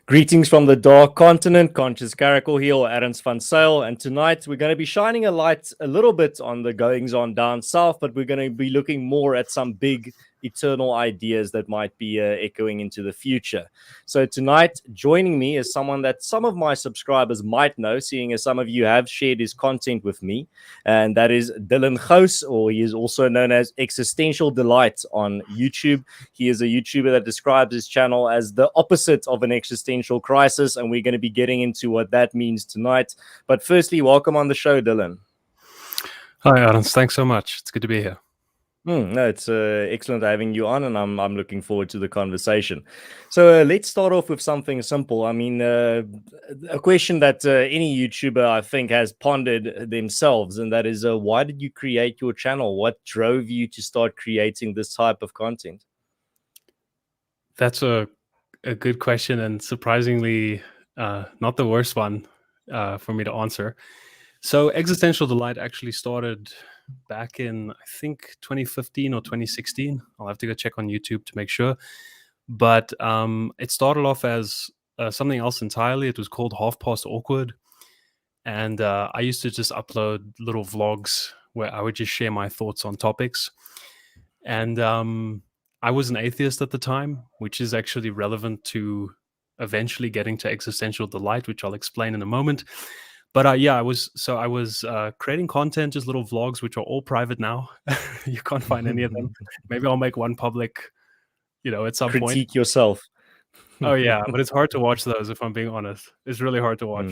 Greetings from the Dark Continent, Conscious Caracal here, or Adams Van Sale. And tonight we're going to be shining a light a little bit on the goings on down south, but we're going to be looking more at some big eternal ideas that might be echoing into the future. So tonight, joining me is someone that some of my subscribers might know, seeing as some of you have shared his content with me, and that is Dylan Gous, or he is also known as Existential Delight on YouTube. He is a YouTuber that describes his channel as the opposite of an existential crisis, and we're going to be getting into what that means tonight. But firstly, welcome on the show, Dylan. Hi, Adams. Thanks so much. It's good to be here. No, it's excellent having you on, and I'm looking forward to the conversation. So let's start off with something simple. I mean, a question that any YouTuber, I think, has pondered themselves, and that is, why did you create your channel? What drove you to start creating this type of content? That's a good question, and surprisingly not the worst one for me to answer. So Existential Delight actually started back in, I think, 2015 or 2016. I'll have to go check on YouTube to make sure. But it started off as something else entirely. It was called Half Past Awkward. And I used to just upload little vlogs where I would just share my thoughts on topics. And I was an atheist at the time, which is actually relevant to eventually getting to Existential Delight, which I'll explain in a moment. But I was creating content, just little vlogs, which are all private now. You can't find any of them. Maybe I'll make one public, at some point. Critique yourself. Oh yeah, but it's hard to watch those, if I'm being honest. It's really hard to watch.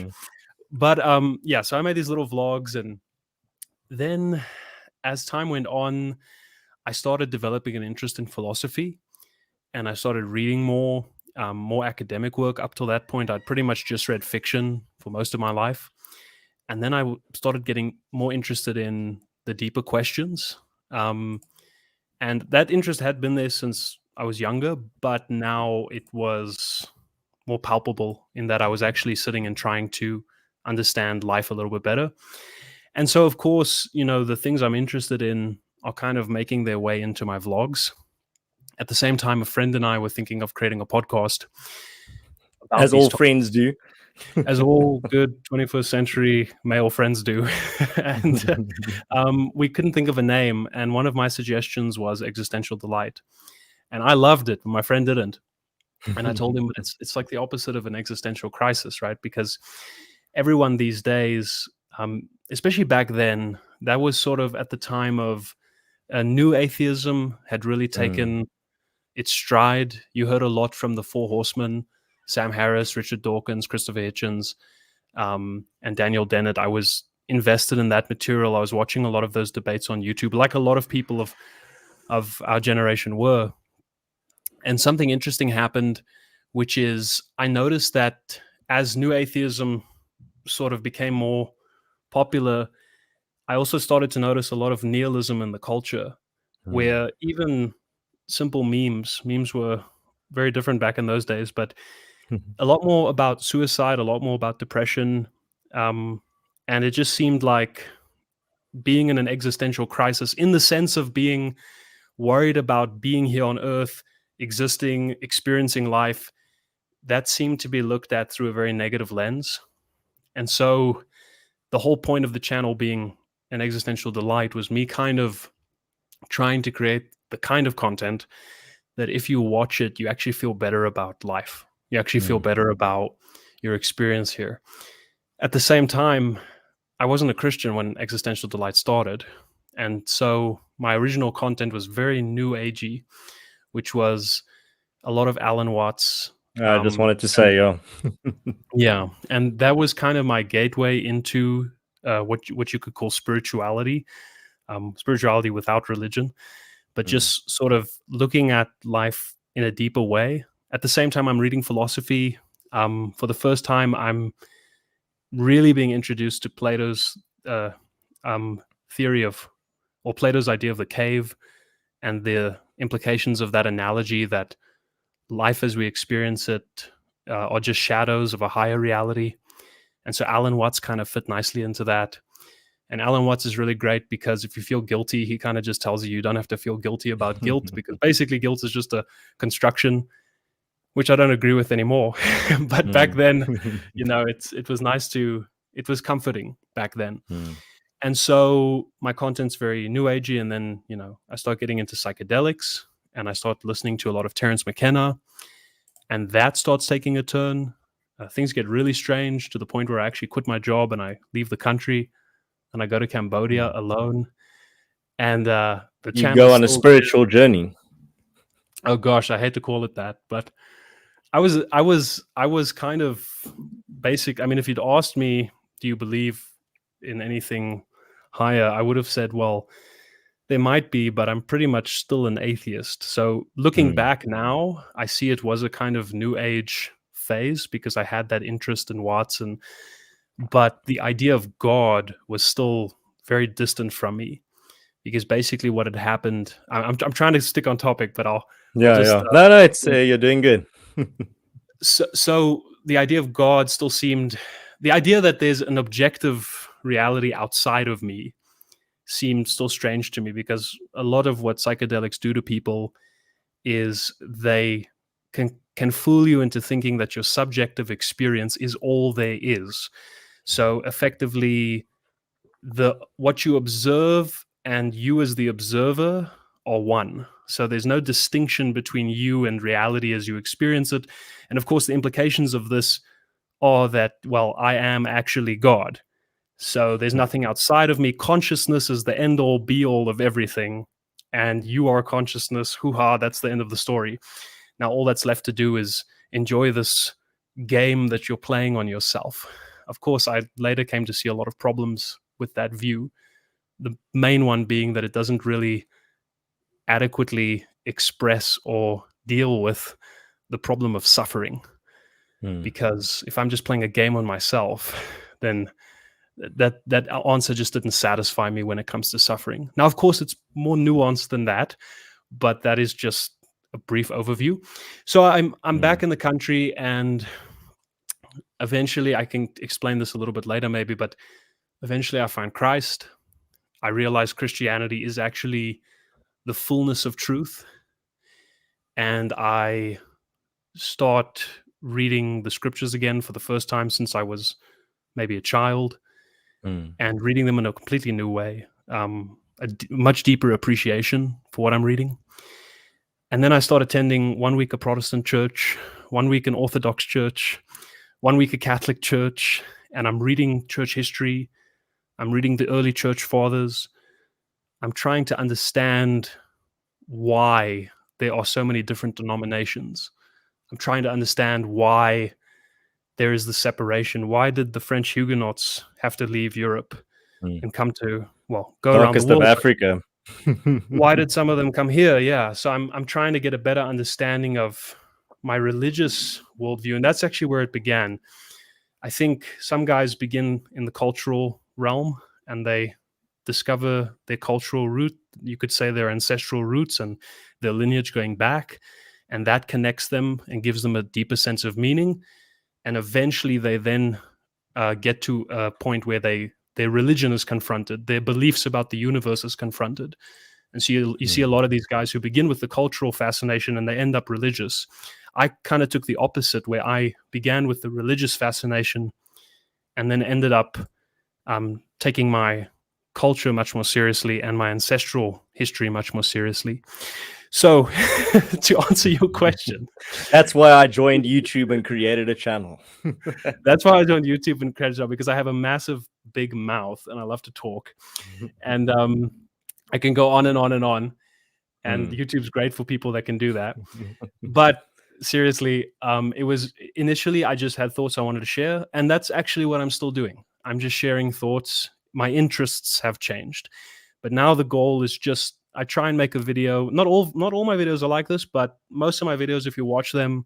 But so I made these little vlogs, and then as time went on, I started developing an interest in philosophy, and I started reading more academic work. Up till that point, I'd pretty much just read fiction for most of my life. And then I started getting more interested in the deeper questions. And that interest had been there since I was younger, but now it was more palpable in that I was actually sitting and trying to understand life a little bit better. And so, of course, the things I'm interested in are kind of making their way into my vlogs. At the same time, a friend and I were thinking of creating a podcast. As all friends do. As all good 21st century male friends do. And we couldn't think of a name. And one of my suggestions was Existential Delight. And I loved it, but my friend didn't. And I told him it's like the opposite of an existential crisis, right? Because everyone these days, especially back then, that was sort of at the time of new atheism had really taken its stride. You heard a lot from the Four Horsemen, Sam Harris, Richard Dawkins, Christopher Hitchens, and Daniel Dennett. I was invested in that material. I was watching a lot of those debates on YouTube, like a lot of people of our generation were. And something interesting happened, which is I noticed that as new atheism sort of became more popular, I also started to notice a lot of nihilism in the culture, where even simple memes were very different back in those days, but a lot more about suicide, a lot more about depression. And it just seemed like being in an existential crisis in the sense of being worried about being here on Earth, existing, experiencing life, that seemed to be looked at through a very negative lens. And so the whole point of the channel being an Existential Delight was me kind of trying to create the kind of content that if you watch it, you actually feel better about life. You actually feel better about your experience here. At the same time, I wasn't a Christian when Existential Delight started. And so my original content was very new agey, which was a lot of Alan Watts. I just wanted to say, yeah. And that was kind of my gateway into what you could call spirituality, spirituality without religion, but just sort of looking at life in a deeper way. At the same time, I'm reading philosophy. For the first time, I'm really being introduced to Plato's theory of, or Plato's idea of the cave and the implications of that analogy that life as we experience it are just shadows of a higher reality. And so Alan Watts kind of fit nicely into that. And Alan Watts is really great because if you feel guilty, he kind of just tells you don't have to feel guilty about guilt, because basically guilt is just a construction. which I don't agree with anymore. But back then, Mm. it was nice it was comforting back then. Mm. And so my content's very new agey. And then, I start getting into psychedelics and I start listening to a lot of Terence McKenna, and that starts taking a turn. Things get really strange to the point where I actually quit my job and I leave the country and I go to Cambodia alone. And the You channel go is on a still, spiritual journey. oh gosh, I hate to call it that, but I was kind of basic. I mean, if you'd asked me, do you believe in anything higher, I would have said, well, there might be, but I'm pretty much still an atheist. So looking Mm. back now, I see it was a kind of new age phase because I had that interest in Watson, but the idea of God was still very distant from me because basically what had happened. I'm trying to stick on topic, but I'll Yeah, just yeah. No, it's you're doing good. so the idea of God still seemed, the idea that there's an objective reality outside of me seemed still strange to me, because a lot of what psychedelics do to people is they can fool you into thinking that your subjective experience is all there is. So effectively, the what you observe and you as the observer are one. So there's no distinction between you and reality as you experience it. And of course, the implications of this are that, well, I am actually God. So there's nothing outside of me. Consciousness is the end all be all of everything. And you are consciousness. Hoo ha, that's the end of the story. Now, all that's left to do is enjoy this game that you're playing on yourself. Of course, I later came to see a lot of problems with that view. The main one being that it doesn't really adequately express or deal with the problem of suffering. Mm. Because if I'm just playing a game on myself, then that answer just didn't satisfy me when it comes to suffering. Now, of course, it's more nuanced than that, but that is just a brief overview. So I'm back in the country, and eventually I can explain this a little bit later, maybe, but eventually I find Christ. I realize Christianity is actually the fullness of truth, and I start reading the scriptures again for the first time since I was maybe a child, Mm. and reading them in a completely new way, much deeper appreciation for what I'm reading. And then I start attending 1 week a Protestant church, 1 week an Orthodox church, 1 week a Catholic church, and I'm reading church history. I'm reading the early church fathers. I'm trying to understand why there are so many different denominations. I'm trying to understand why there is the separation. Why did the French Huguenots have to leave Europe Mm. and come to, well, go around the Darkest of world? Africa. Why did some of them come here? Yeah. So I'm trying to get a better understanding of my religious worldview. And that's actually where it began. I think some guys begin in the cultural realm and they discover their cultural root. You could say their ancestral roots and their lineage going back. And that connects them and gives them a deeper sense of meaning. And eventually they then get to a point where their religion is confronted, their beliefs about the universe is confronted. And so you see a lot of these guys who begin with the cultural fascination and they end up religious. I kind of took the opposite, where I began with the religious fascination and then ended up taking my culture much more seriously and my ancestral history much more seriously. So to answer your question, That's why I joined YouTube and created a channel. that's why I joined YouTube and created a channel, because I have a massive big mouth and I love to talk. And I can go on and on and on. And YouTube's great for people that can do that. But seriously, it was initially I just had thoughts I wanted to share, and that's actually what I'm still doing. I'm just sharing thoughts. My interests have changed, but now the goal is just I try and make a video. Not all my videos are like this, but most of my videos, if you watch them,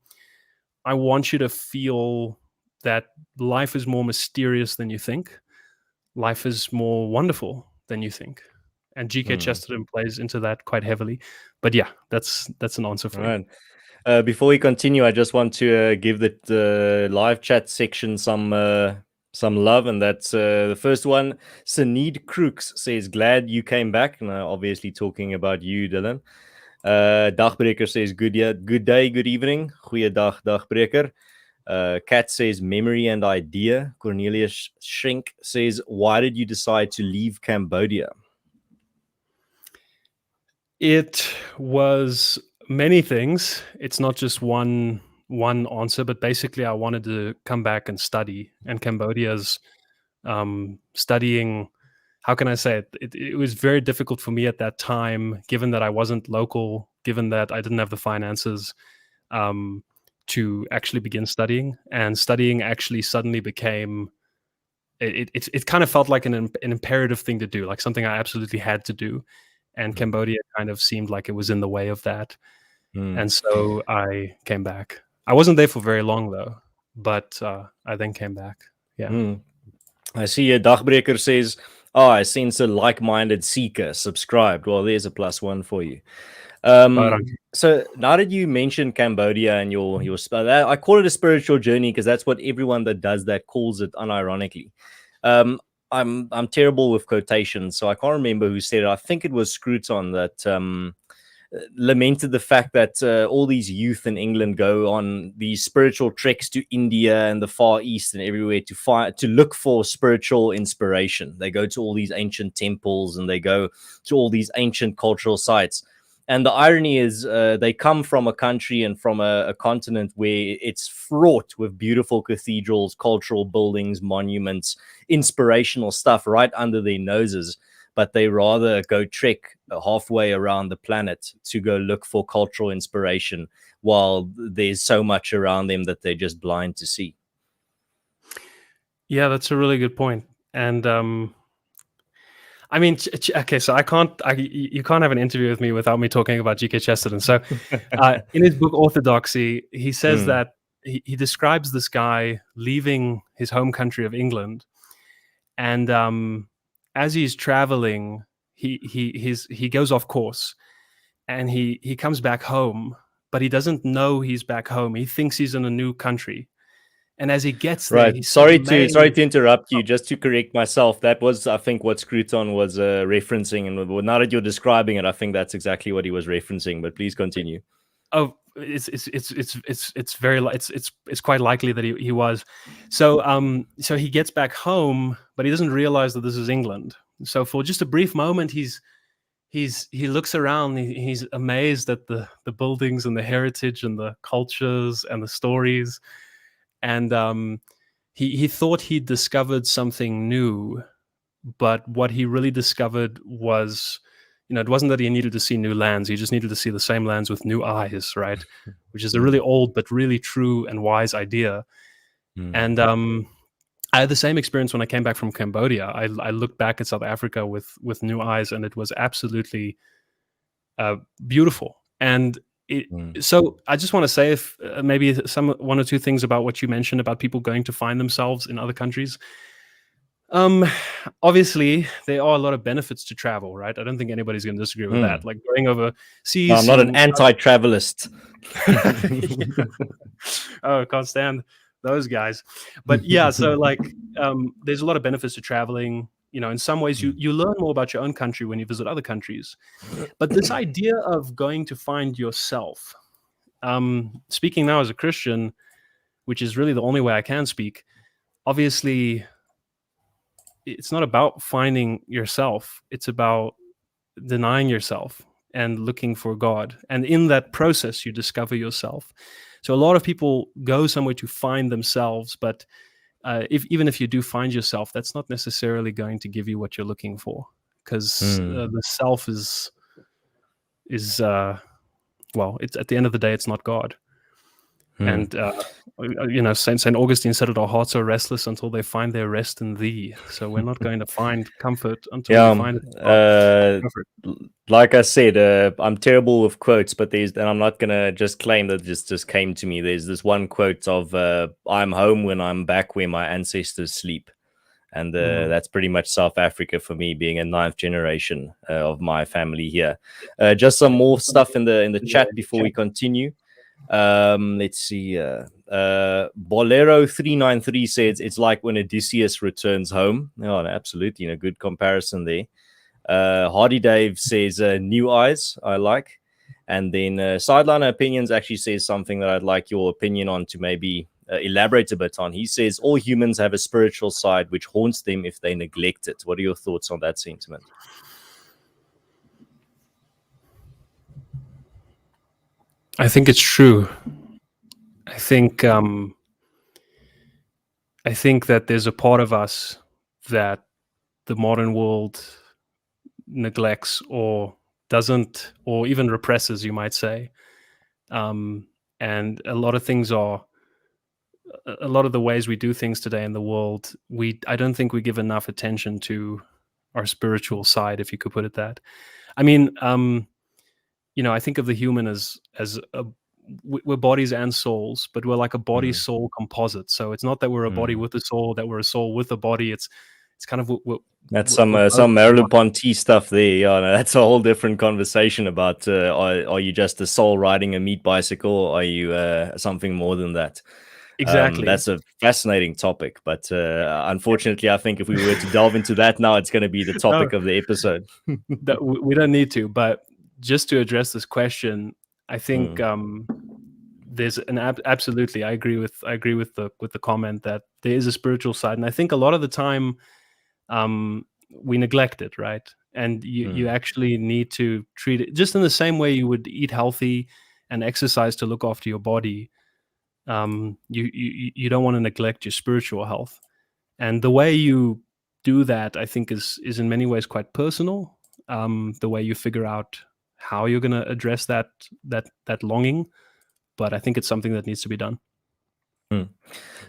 I want you to feel that life is more mysterious than you think. Life is more wonderful than you think. And G.K. Chesterton plays into that quite heavily. But yeah, that's an answer for All you. right. Before we continue, I just want to give the live chat section some love, and that's the first one. Sinead Crooks says, "Glad you came back." Now, obviously talking about you, Dylan. Dagbreker says good day, good evening. Goeiedag, Dagbreker. Kat says memory and idea. Cornelius Schenk says, why did you decide to leave Cambodia? It was many things. It's not just one answer, but basically I wanted to come back and study. And Cambodia's studying, how can I say it? It was very difficult for me at that time, given that I wasn't local, given that I didn't have the finances to actually begin studying. And studying actually suddenly became, it kind of felt like an imperative thing to do, like something I absolutely had to do. And Cambodia kind of seemed like it was in the way of that. And so I came back. I wasn't there for very long, though, but I then came back. Yeah. I see a Dagbreker says, I sense a like-minded seeker subscribed. Well, there's a +1 for you. So now that you mentioned Cambodia and your I call it a spiritual journey because that's what everyone that does that calls it unironically. I'm terrible with quotations, so I can't remember who said it. I think it was Scruton that lamented the fact that all these youth in England go on these spiritual treks to India and the Far East and everywhere to look for spiritual inspiration. They go to all these ancient temples and they go to all these ancient cultural sites. And the irony is they come from a country and from a continent where it's fraught with beautiful cathedrals, cultural buildings, monuments, inspirational stuff right under their noses. But they rather go trek halfway around the planet to go look for cultural inspiration while there's so much around them that they're just blind to see. Yeah, that's a really good point. And I mean, okay, so you can't have an interview with me without me talking about G.K. Chesterton. So in his book Orthodoxy, he says that he describes this guy leaving his home country of England, and as he's traveling, he goes off course, and he comes back home, but he doesn't know he's back home. He thinks he's in a new country. And as he gets there, he's sorry to interrupt you. Just to correct myself, that was, I think, what Scruton was referencing. And now that you're describing it, I think that's exactly what he was referencing. But please continue. Oh, it's quite likely that he was. So so he gets back home, but he doesn't realize that this is England. So for just a brief moment, he looks around. He's amazed at the buildings and the heritage and the cultures and the stories. And he thought he'd discovered something new, but what he really discovered was, it wasn't that he needed to see new lands. He just needed to see the same lands with new eyes, right? Which is a really old but really true and wise idea. And I had the same experience when I came back from Cambodia. I looked back at South Africa with new eyes, and it was absolutely beautiful. And so I just want to say, if maybe one or two things about what you mentioned about people going to find themselves in other countries. Obviously, there are a lot of benefits to travel, right? I don't think anybody's going to disagree with that. Like going overseas. No, I'm not an anti-travelist. Oh, can't stand those guys. But yeah, so like there's a lot of benefits to traveling. In some ways you learn more about your own country when you visit other countries. But this idea of going to find yourself, speaking now as a Christian, which is really the only way I can speak, obviously it's not about finding yourself. It's about denying yourself and looking for God. And in that process, you discover yourself. So a lot of people go somewhere to find themselves, but even if you do find yourself, that's not necessarily going to give you what you're looking for, because the self is well, it's at the end of the day, it's not God. And Saint Augustine said it: our hearts are restless until they find their rest in Thee. So we're not going to find comfort until we find comfort. Like I said, I'm terrible with quotes, but and I'm not gonna just claim that this just came to me. There's this one quote of "I'm home when I'm back where my ancestors sleep," and that's pretty much South Africa for me, being a 9th generation of my family here. Just some more stuff in the chat before we continue. Let's see. Bolero 393 says it's like when Odysseus returns home. Oh, absolutely, good comparison there. Hardy Dave says new eyes, I like. And then Sideliner Opinions actually says something that I'd like your opinion on to maybe elaborate a bit on. He says all humans have a spiritual side which haunts them if they neglect it. What are your thoughts on that sentiment? I think it's true. I think that there's a part of us that the modern world neglects or doesn't, or even represses, you might say. And a lot of the ways we do things today in the world, I don't think we give enough attention to our spiritual side, if you could put it that. I mean, I think of the human as we're bodies and souls, but we're like a body soul composite. So it's not that we're a body with a soul, that we're a soul with a body. It's kind of that's some Merleau-Ponty stuff there. Yeah, no, that's a whole different conversation about are you just a soul riding a meat bicycle, or are you something more than that? Exactly. That's a fascinating topic, but unfortunately, I think if we were to delve into that now, it's going to be the topic of the episode. We don't need to, but just to address this question, I think there's an absolutely. I agree with the comment that there is a spiritual side, and I think a lot of the time we neglect it, right? And you actually need to treat it just in the same way you would eat healthy and exercise to look after your body. You don't want to neglect your spiritual health, and the way you do that, I think, is in many ways quite personal. The way you figure out how you're going to address that longing, but I think it's something that needs to be done.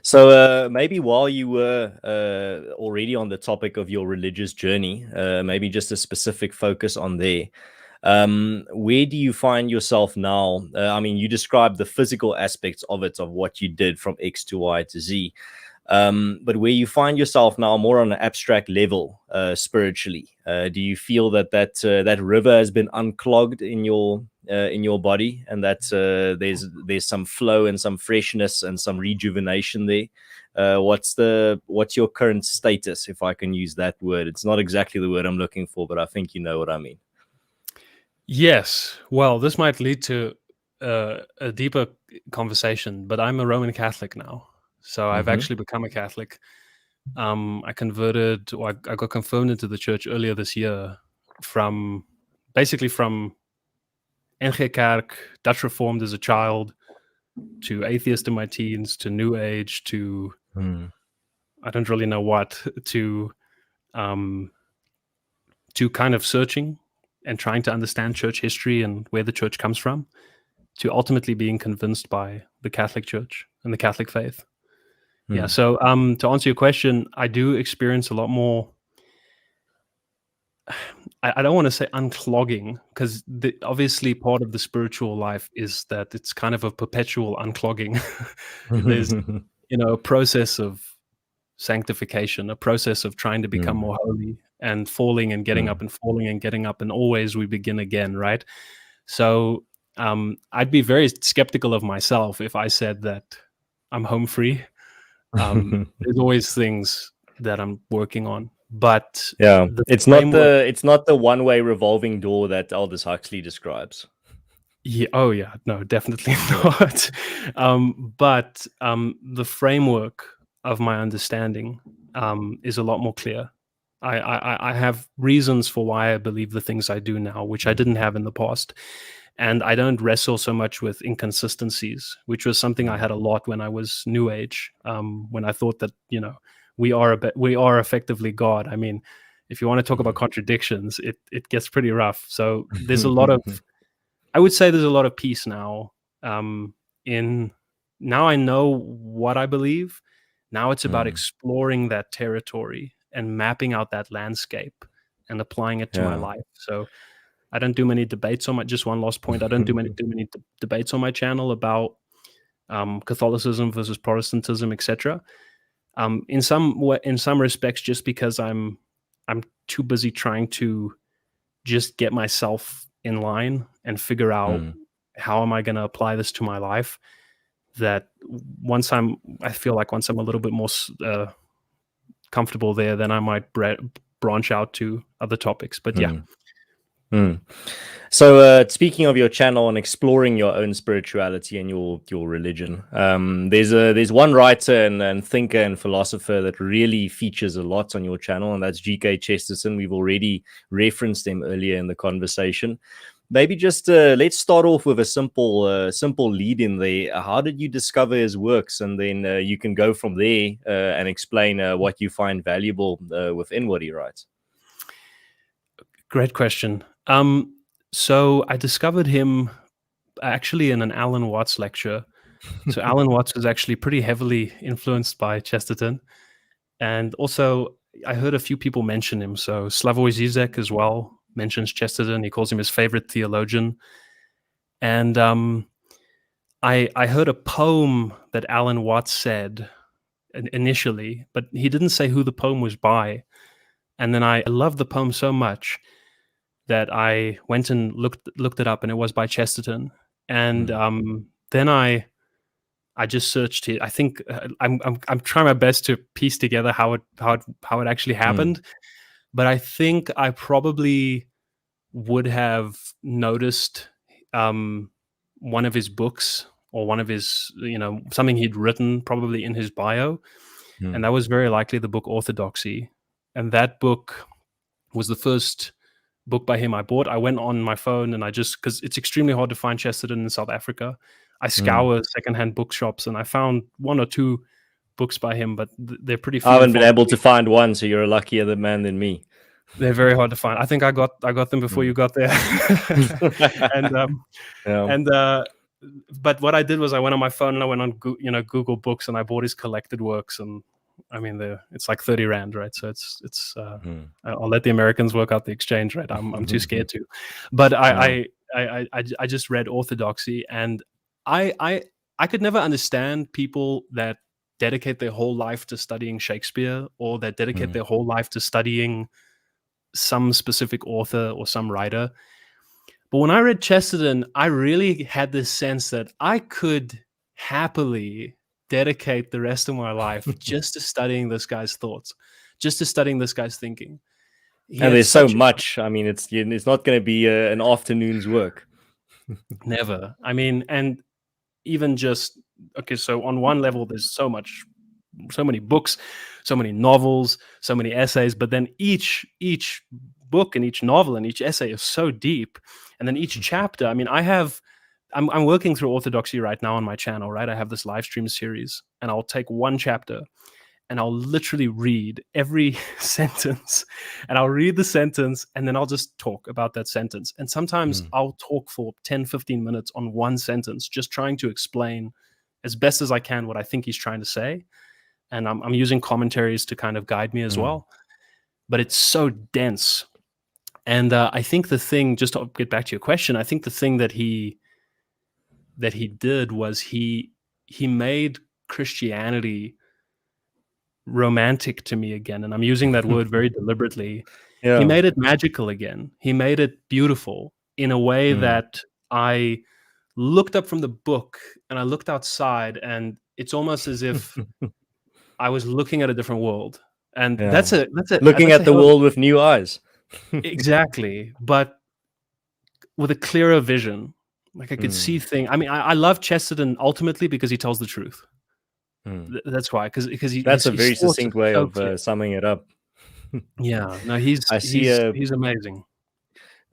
So maybe while you were already on the topic of your religious journey, maybe just a specific focus on there. Where do you find yourself now? I mean, you described the physical aspects of it, of what you did from X to Y to Z. But where you find yourself now more on an abstract level, spiritually, do you feel that river has been unclogged in your body, and that there's some flow and some freshness and some rejuvenation there? What's your current status, if I can use that word? It's not exactly the word I'm looking for, but I think you know what I mean. Yes. Well, this might lead to a deeper conversation, but I'm a Roman Catholic now. So I've actually become a Catholic. I converted, or I got confirmed into the church earlier this year from NG Kerk, Dutch Reformed as a child, to atheist in my teens, to New Age, to I don't really know what, to kind of searching and trying to understand church history and where the church comes from, to ultimately being convinced by the Catholic Church and the Catholic faith. Yeah. So to answer your question, I do experience a lot more. I don't want to say unclogging, because obviously part of the spiritual life is that it's kind of a perpetual unclogging. There's a process of sanctification, a process of trying to become more holy, and falling and getting up, and falling and getting up, and always we begin again, right? So I'd be very skeptical of myself if I said that I'm home free. There's always things that I'm working on, but yeah, it's not the one-way revolving door that Aldous Huxley describes. Yeah. Oh yeah. No, definitely not. But the framework of my understanding is a lot more clear. I have reasons for why I believe the things I do now, which I didn't have in the past. And I don't wrestle so much with inconsistencies, which was something I had a lot when I was New Age, when I thought that, we are effectively God. I mean, if you want to talk about contradictions, it gets pretty rough. So there's a lot of, I would say there's a lot of peace now. Now I know what I believe. Now it's about exploring that territory and mapping out that landscape and applying it to my life. So I don't do many debates on my, just one last point, I don't do many debates on my channel about Catholicism versus Protestantism, etc. In some respects, just because I'm too busy trying to just get myself in line and figure out how am I going to apply this to my life, that I feel like once I'm a little bit more comfortable there, then I might branch out to other topics. But yeah. Mm. So, speaking of your channel and exploring your own spirituality and your religion, there's one writer and thinker and philosopher that really features a lot on your channel, and that's G.K. Chesterton. We've already referenced him earlier in the conversation. Maybe just let's start off with a simple lead in there. How did you discover his works, and then you can go from there and explain what you find valuable within what he writes. Great question. So I discovered him actually in an Alan Watts lecture. So Alan Watts was actually pretty heavily influenced by Chesterton, and also I heard a few people mention him. So Slavoj Zizek as well mentions Chesterton. He calls him his favorite theologian. And I heard a poem that Alan Watts said initially, but he didn't say who the poem was by. And then I loved the poem so much that I went and looked it up, and it was by Chesterton. And then I just searched it. I think I'm trying my best to piece together how it actually happened. But I think I probably would have noticed one of his books or one of his, something he'd written probably in his bio. And that was very likely the book Orthodoxy. And that book was the first book by him I bought. I went on my phone and because it's extremely hard to find Chesterton in South Africa, I scour secondhand bookshops and I found one or two books by him, but they're pretty few. I haven't been able to find one, so you're a luckier man than me. They're very hard to find. I think I got them before you got there. But what I did was I went on my phone and I went on Google Books and I bought his collected works, and I mean it's like 30 Rand, right? So it's I'll let the Americans work out the exchange rate. I'm too scared to. But I just read Orthodoxy, and I could never understand people that dedicate their whole life to studying Shakespeare, or that dedicate their whole life to studying some specific author or some writer. But when I read Chesterton, I really had this sense that I could happily dedicate the rest of my life just to studying this guy's thoughts, just to studying this guy's thinking. And there's so much. I mean, it's not going to be an afternoon's work. Never. I mean, and even just, okay, so on one level, there's so many books, so many novels, so many essays, but then each book and each novel and each essay is so deep. And then each chapter, I mean, I'm working through Orthodoxy right now on my channel, right? I have this live stream series, and I'll take one chapter and I'll literally read every sentence, and I'll read the sentence and then I'll just talk about that sentence. And sometimes I'll talk for 10, 15 minutes on one sentence, just trying to explain as best as I can what I think he's trying to say. And I'm using commentaries to kind of guide me as well. But it's so dense. And I think the thing, just to get back to your question, I think the thing that he did was he made Christianity romantic to me again. And I'm using that word very deliberately. Yeah. He made it magical again. He made it beautiful in a way that I looked up from the book and I looked outside, and it's almost as if I was looking at a different world. And that's looking at the world with new eyes. Exactly. But with a clearer vision. Like I could see things. I mean, I love Chesterton ultimately because he tells the truth. That's why. Because that's a very succinct way of summing it up. Yeah. No, he's amazing.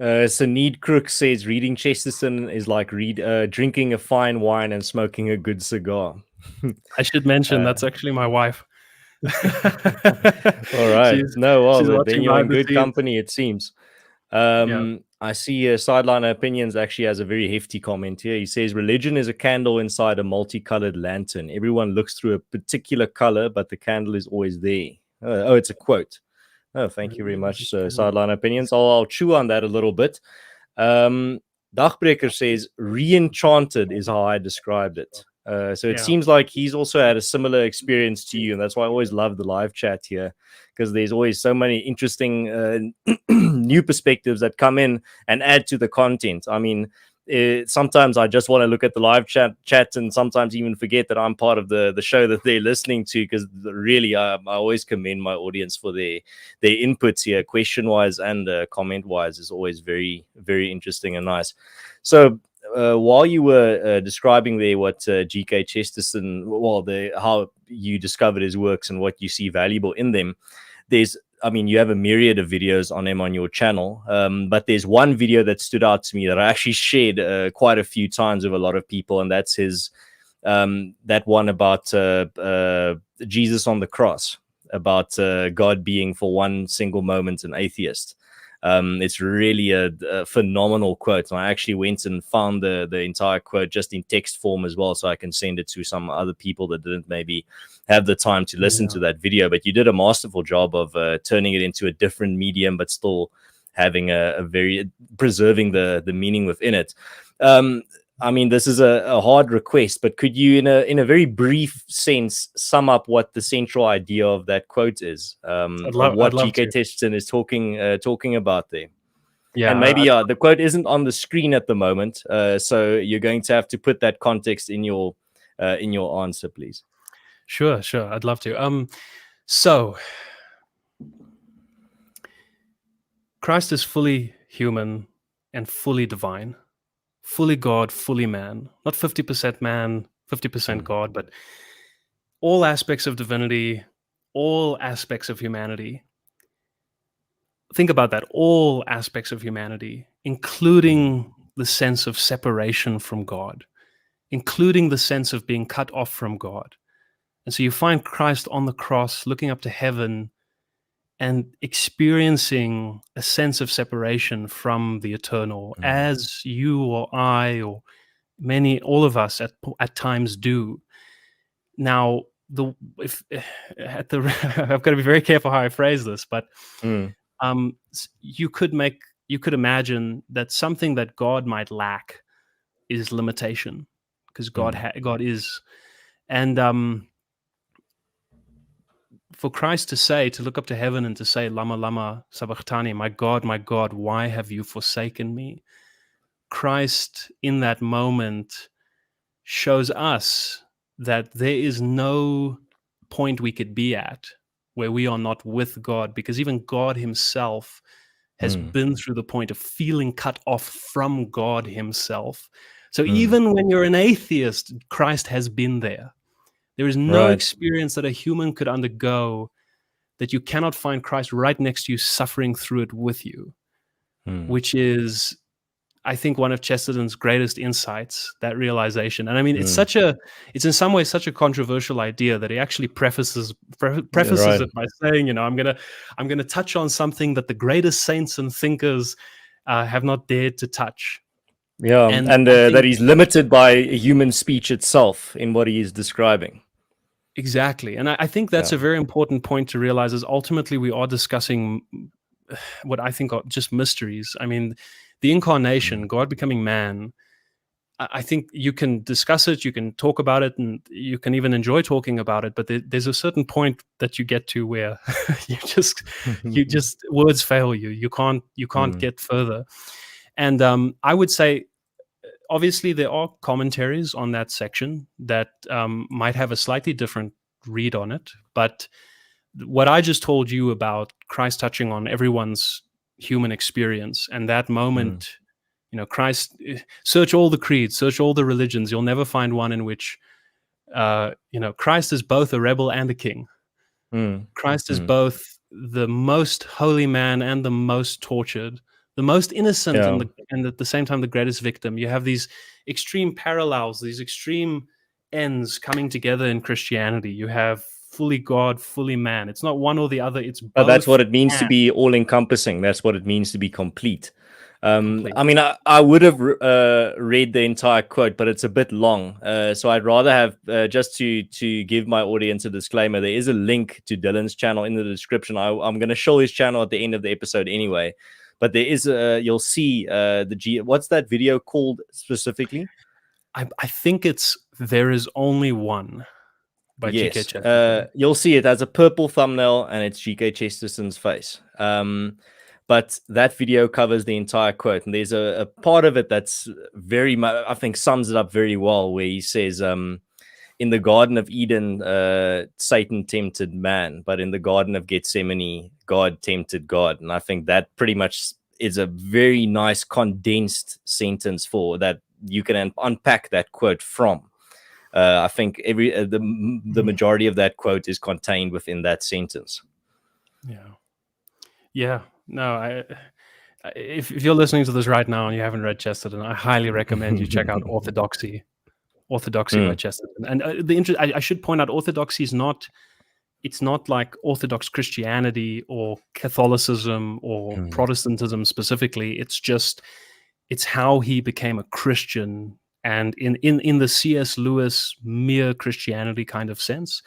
Saneed Crook says reading Chesterton is like drinking a fine wine and smoking a good cigar. I should mention that's actually my wife. All right. Then you're in good company, it seems. I see Sideline Opinions actually has a very hefty comment here. He says, religion is a candle inside a multicolored lantern. Everyone looks through a particular color, but the candle is always there. Oh, it's a quote. Oh, thank you very much, Sideline Opinions. I'll chew on that a little bit. Dagbreker says, re-enchanted is how I described it. So it seems like he's also had a similar experience to you, and that's why I always love the live chat here, because there's always so many interesting new perspectives that come in and add to the content. I mean, sometimes I just want to look at the live chat and sometimes even forget that I'm part of the show that they're listening to, because really I always commend my audience for their inputs here, question wise and comment wise, is always very, very interesting and nice. So while you were describing there what G.K. Chesterton, well, how you discovered his works and what you see valuable in them, you have a myriad of videos on him on your channel, but there's one video that stood out to me that I actually shared quite a few times with a lot of people, and that's his that one about Jesus on the cross, about God being for one single moment an atheist. It's really a phenomenal quote. And I actually went and found the entire quote just in text form as well, so I can send it to some other people that didn't maybe have the time to listen to that video. But you did a masterful job of turning it into a different medium, but still having a very preserving the meaning within it. This is a hard request, but could you, in a very brief sense, sum up what the central idea of that quote is? What G.K. Chesterton is talking about there? Yeah, and maybe the quote isn't on the screen at the moment, so you're going to have to put that context in your answer, please. Sure, I'd love to. So Christ is fully human and fully divine. Fully God, fully man, not 50% man, 50% God, but all aspects of divinity, all aspects of humanity. Think about that, all aspects of humanity, including the sense of separation from God, including the sense of being cut off from God. And so you find Christ on the cross looking up to heaven and experiencing a sense of separation from the eternal, as you or I or all of us at times do. Now, I've got to be very careful how I phrase this, but you could imagine that something that God might lack is limitation, because God is, and for Christ to look up to heaven and to say, "Lama lama sabachthani," my God, why have you forsaken me? Christ, in that moment, shows us that there is no point we could be at where we are not with God, because even God himself has been through the point of feeling cut off from God himself. So even when you're an atheist, Christ has been there. There is no experience that a human could undergo that you cannot find Christ right next to you, suffering through it with you, which is, I think, one of Chesterton's greatest insights, that realization. And I mean, it's in some ways such a controversial idea that he actually prefaces it by saying, I'm gonna touch on something that the greatest saints and thinkers have not dared to touch. Yeah, and that he's limited by human speech itself in what he is describing. Exactly. And I think that's a very important point to realize, is ultimately we are discussing what I think are just mysteries. I mean, the incarnation, God becoming man, I think you can discuss it, you can talk about it, and you can even enjoy talking about it. But there's a certain point that you get to where you just words fail you. You can't get further. And I would say, obviously, there are commentaries on that section that might have a slightly different read on it. But what I just told you about Christ touching on everyone's human experience, and that moment, Christ, search all the creeds, search all the religions, you'll never find one in which Christ is both a rebel and a king. Christ is both the most holy man and the most tortured, the most innocent, and at the same time the greatest victim. You have these extreme parallels, these extreme ends coming together in Christianity. You have fully God, fully man. It's not one or the other. It's both. But that's what it means to be all-encompassing. That's what it means to be complete. I mean, I would have read the entire quote, but it's a bit long. So I'd rather have, just to give my audience a disclaimer, there is a link to Dylan's channel in the description. I'm going to show his channel at the end of the episode anyway. But there is, you'll see what's that video called specifically? I think it's There Is Only One by G.K. Chesterton. You'll see it as a purple thumbnail, and it's G.K. Chesterton's face. but that video covers the entire quote, and there's a part of it that's very much, I think, sums it up very well, where he says, in the Garden of Eden, Satan tempted man, but in the Garden of Gethsemane, God tempted God. And I think that pretty much is a very nice condensed sentence for that you can unpack that quote from. I think the majority of that quote is contained within that sentence. Yeah. No, if you're listening to this right now and you haven't read Chesterton, I highly recommend you check out Orthodoxy by Chesterton. And I should point out, orthodoxy is not, it's not like Orthodox Christianity or Catholicism or Protestantism specifically. It's how he became a Christian, and in the C.S. Lewis mere Christianity kind of sense.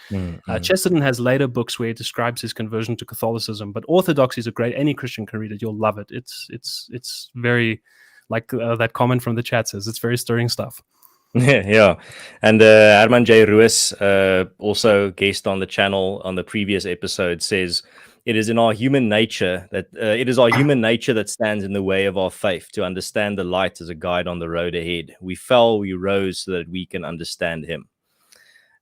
Chesterton has later books where he describes his conversion to Catholicism, but Orthodoxy is a great, any Christian can read it. You'll love it. It's very, like that comment from the chat says, it's very stirring stuff. Yeah. And Herman J. Ruiz, also guest on the channel on the previous episode, says it is our human nature that stands in the way of our faith, to understand the light as a guide on the road ahead. We fell, we rose so that we can understand him.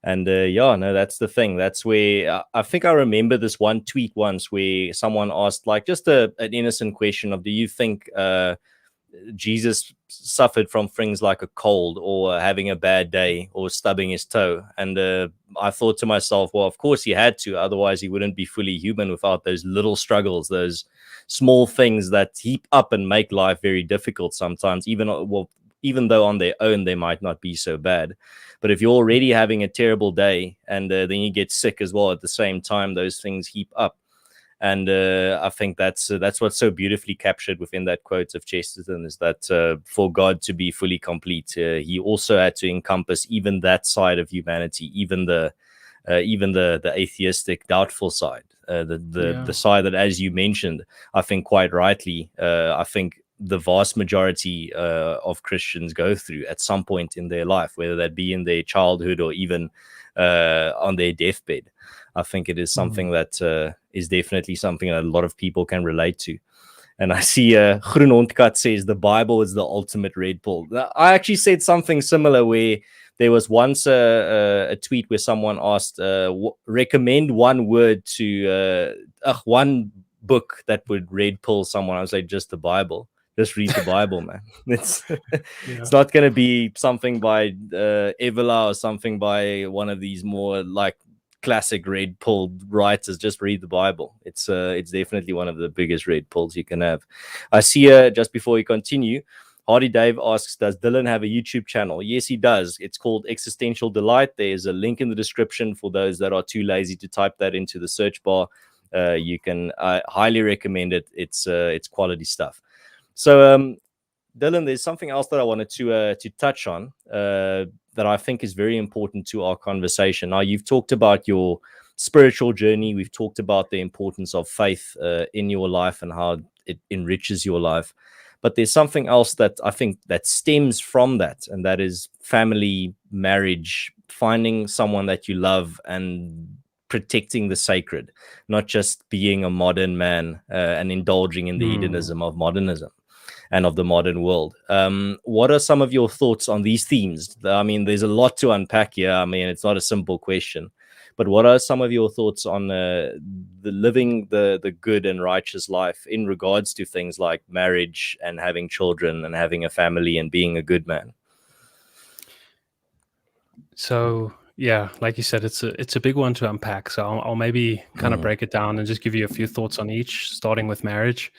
And that's the thing. That's where I think I remember this one tweet once where someone asked, like, just an innocent question of, do you think Jesus suffered from things like a cold or having a bad day or stubbing his toe? And I thought to myself, well, of course he had to, otherwise he wouldn't be fully human without those little struggles, those small things that heap up and make life very difficult sometimes, even though on their own they might not be so bad. But if you're already having a terrible day and then you get sick as well at the same time, those things heap up. And I think that's what's so beautifully captured within that quote of Chesterton, is that for God to be fully complete, he also had to encompass even that side of humanity, even the atheistic, doubtful side, the side that, as you mentioned, I think quite rightly, I think the vast majority of Christians go through at some point in their life, whether that be in their childhood or even on their deathbed. I think it is something that is definitely something that a lot of people can relate to. And I see Groen Hondkat says the Bible is the ultimate Red Bull. I actually said something similar, where there was once a tweet where someone asked, recommend one word to one book that would Red Pill someone. I was like, just the Bible. Just read the Bible, man. It's not going to be something by Evola or something by one of these more like classic Red Pill writers. Just read the Bible. It's definitely one of the biggest Red Pills you can have. I see just before we continue, Hardy Dave asks, does Dylan have a YouTube channel? Yes, he does. It's called Existential Delight. There's a link in the description for those that are too lazy to type that into the search bar. You can highly recommend it. It's quality stuff. So, Dylan, there's something else that I wanted to touch on that I think is very important to our conversation. Now, you've talked about your spiritual journey. We've talked about the importance of faith in your life and how it enriches your life. But there's something else that I think that stems from that, and that is family, marriage, finding someone that you love and protecting the sacred, not just being a modern man and indulging in the hedonism of modernism and of the modern world. What are some of your thoughts on these themes? I mean, there's a lot to unpack here. I mean, it's not a simple question, but what are some of your thoughts on the living the good and righteous life in regards to things like marriage and having children and having a family and being a good man? So, yeah, like you said, it's a big one to unpack. So I'll maybe kind of break it down and just give you a few thoughts on each, starting with marriage.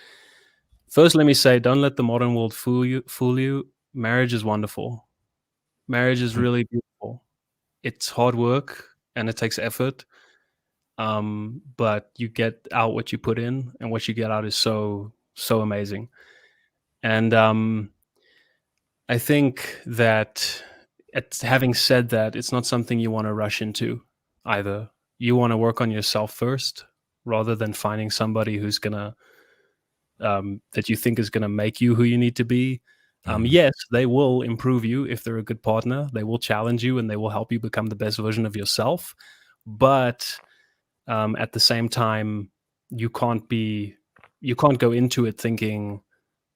First, let me say, don't let the modern world fool you. Marriage is wonderful. Marriage is really beautiful. It's hard work and it takes effort. But you get out what you put in, and what you get out is so amazing. And I think that, having said that, it's not something you want to rush into either. You want to work on yourself first, rather than finding somebody who's gonna that you think is gonna make you who you need to be. Yes, they will improve you if they're a good partner. They will challenge you and they will help you become the best version of yourself. But at the same time, you can't be you can't go into it thinking,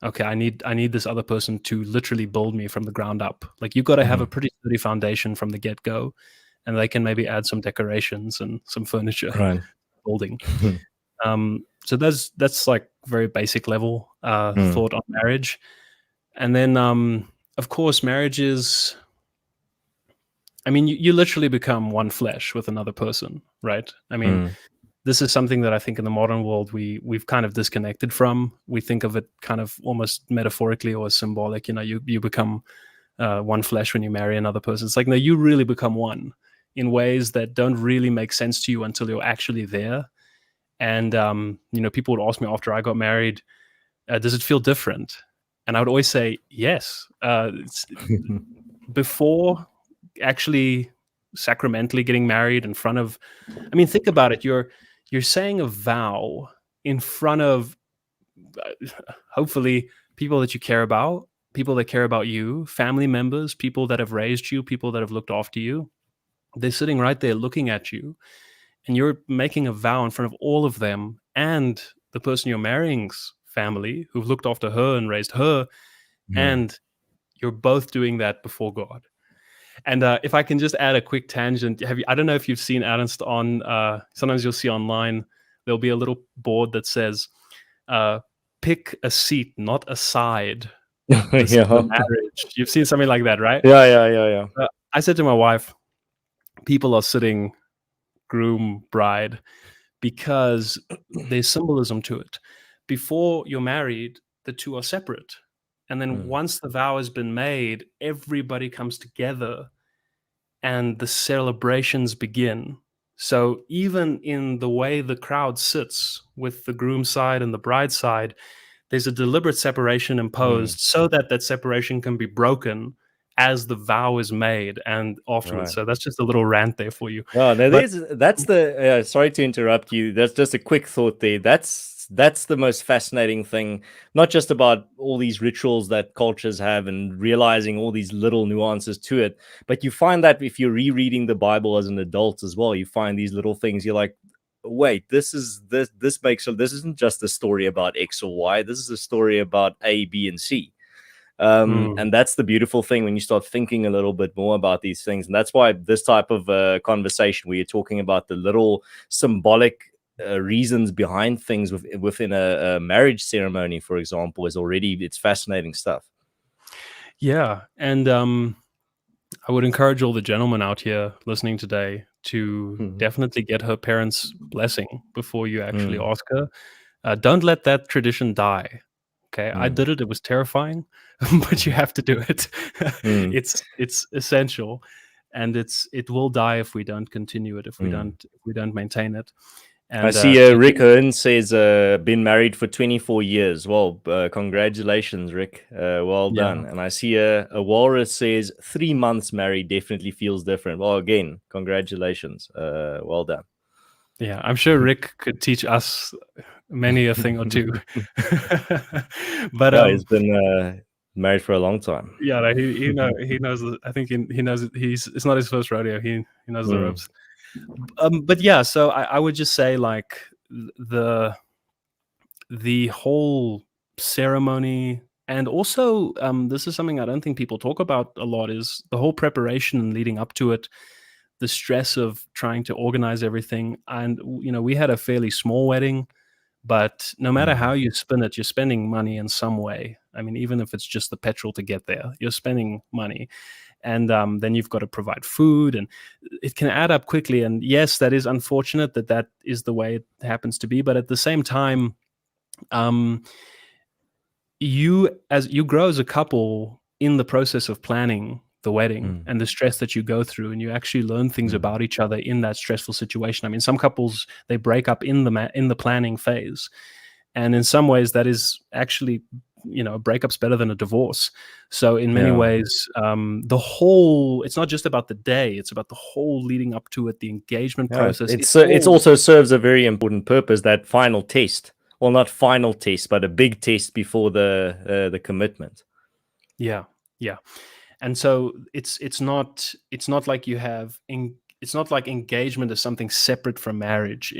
okay, I need this other person to literally build me from the ground up. Like, you've got to have a pretty sturdy foundation from the get-go, and they can maybe add some decorations and some furniture Right. building. So that's like very basic level thought on marriage. And then of course, marriage is, I mean, you literally become one flesh with another person, right? I mean, this is something that I think in the modern world we've kind of disconnected from. We think of it kind of almost metaphorically or symbolic. You become one flesh when you marry another person. It's like, no, you really become one in ways that don't really make sense to you until you're actually there. And people would ask me after I got married, does it feel different? And I would always say yes. Before actually sacramentally getting married in front of, I mean, think about it. You're saying a vow in front of hopefully people that you care about, people that care about you, family members, people that have raised you, people that have looked after you. They're sitting right there looking at you, and you're making a vow in front of all of them and the person you're marrying's family, who've looked after her and raised her, and you're both doing that before God. And if I can just add a quick tangent, I don't know if you've seen Ernst on, sometimes you'll see online, there'll be a little board that says, pick a seat, not a side. This is a marriage. You've seen something like that, right? Yeah. I said to my wife, people are sitting groom, bride, because there's symbolism to it. Before you're married, the two are separate. And then once the vow has been made, everybody comes together and the celebrations begin. So even in the way the crowd sits with the groom side and the bride side, there's a deliberate separation imposed so that that separation can be broken as the vow is made and afterwards. Right. So that's just a little rant there for you. Oh, no, But that's the sorry to interrupt you. That's just a quick thought there. That's the most fascinating thing, not just about all these rituals that cultures have and realizing all these little nuances to it, but you find that if you're rereading the Bible as an adult as well, you find these little things. You're like, wait, this makes, so this isn't just a story about X or Y. This is a story about A, B, and C. And that's the beautiful thing when you start thinking a little bit more about these things. And that's why this type of conversation where you're talking about the little symbolic reasons behind things within a marriage ceremony, for example, it's fascinating stuff. Yeah. And I would encourage all the gentlemen out here listening today to definitely get her parents' blessing before you actually ask her. Don't let that tradition die. Okay, I did it. It was terrifying, but you have to do it. It's essential, and it will die if we don't continue it, if we don't maintain it. And I see Rick Hearn says been married for 24 years. Well, congratulations, Rick. Well done. And I see a Walrus says 3 months married definitely feels different. Well, again, congratulations. Well done. Yeah, I'm sure Rick could teach us many a thing or two. But yeah, he's been married for a long time. Yeah, he knows. I think he knows it. It's not his first rodeo. He knows the ropes. But yeah, so I would just say, like, the whole ceremony, and also this is something I don't think people talk about a lot, is the whole preparation and leading up to it, the stress of trying to organize everything. And we had a fairly small wedding, but no matter how you spin it, you're spending money in some way. I mean, even if it's just the petrol to get there, you're spending money. And then you've got to provide food, and it can add up quickly. And yes, that is unfortunate that is the way it happens to be. But at the same time, you grow as a couple in the process of planning the wedding and the stress that you go through, and you actually learn things about each other in that stressful situation. I mean, some couples, they break up in the planning phase, and in some ways that is actually, a breakup's better than a divorce. So in many ways, it's not just about the day, it's about the whole leading up to it, the engagement process. It also serves a very important purpose, that final test. Well, not final test, but a big test before the commitment. Yeah. And so it's not like you have it's not like engagement is something separate from marriage.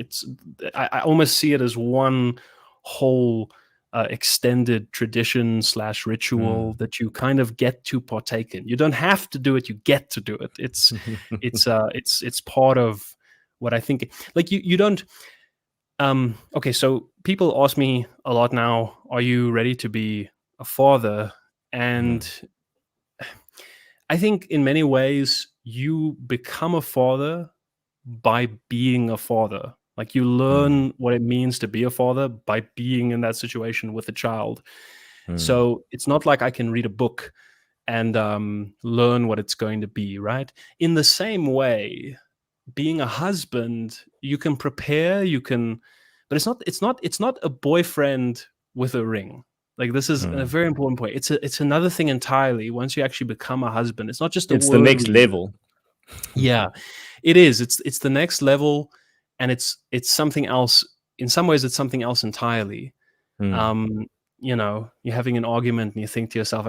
I almost see it as one whole extended tradition / ritual that you kind of get to partake in. You don't have to do it; you get to do it. It's part of what I think. Like you don't. Okay, so people ask me a lot now, "Are you ready to be a father?" And I think in many ways you become a father by being a father. Like you learn what it means to be a father by being in that situation with a child. So it's not like I can read a book and learn what it's going to be, right? In the same way, being a husband, you can prepare, you can, but it's not a boyfriend with a ring. Like this is a very important point. It's another thing entirely. Once you actually become a husband, it's not just a It's the word next we use. level. Yeah, it is. It's the next level, and it's something else. In some ways, it's something else entirely. You're having an argument and you think to yourself,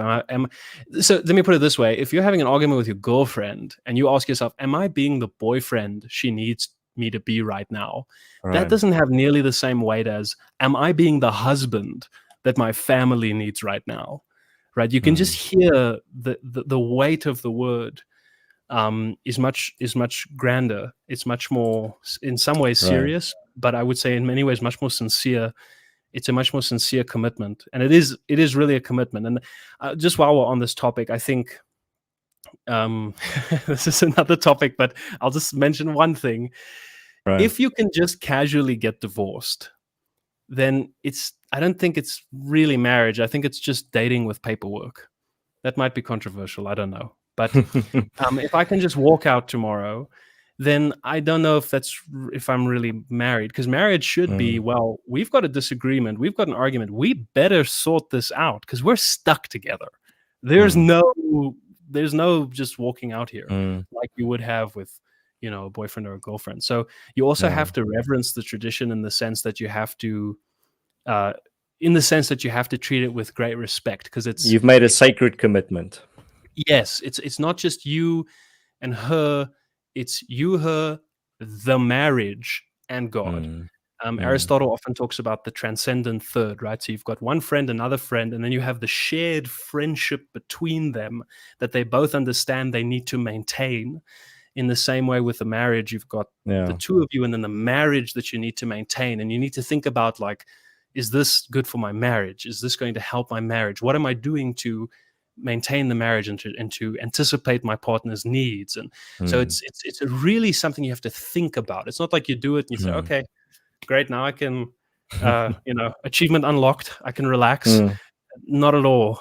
so let me put it this way. If you're having an argument with your girlfriend and you ask yourself, am I being the boyfriend she needs me to be right now? That Right. doesn't have nearly the same weight as, am I being the husband that my family needs right now? Right? You can just hear the weight of the word is much grander. It's much more, in some ways, Right. serious, but I would say in many ways much more sincere. It's a much more sincere commitment, and it is really a commitment. And just while we're on this topic, I think this is another topic, but I'll just mention one thing. Right. If you can just casually get divorced, then I don't think it's really marriage. I think it's just dating with paperwork. That might be controversial. I don't know. But if I can just walk out tomorrow, then I don't know if I'm really married, because marriage should be, well, we've got a disagreement, we've got an argument, we better sort this out because we're stuck together. There's no just walking out here like you would have with a boyfriend or a girlfriend. So you also have to reverence the tradition in the sense that you have to treat it with great respect, because You've made a sacred commitment. yes, it's not just you and her, it's you, her, the marriage, and God. Aristotle often talks about the transcendent third, right? So you've got one friend, another friend, and then you have the shared friendship between them that they both understand they need to maintain. In the same way with the marriage, you've got the two of you and then the marriage that you need to maintain. And you need to think about, like, is this good for my marriage? Is this going to help my marriage? What am I doing to maintain the marriage and to anticipate my partner's needs? And so it's really something you have to think about. It's not like you do it and you say, okay, great, now I can achievement unlocked, I can relax. Not at all.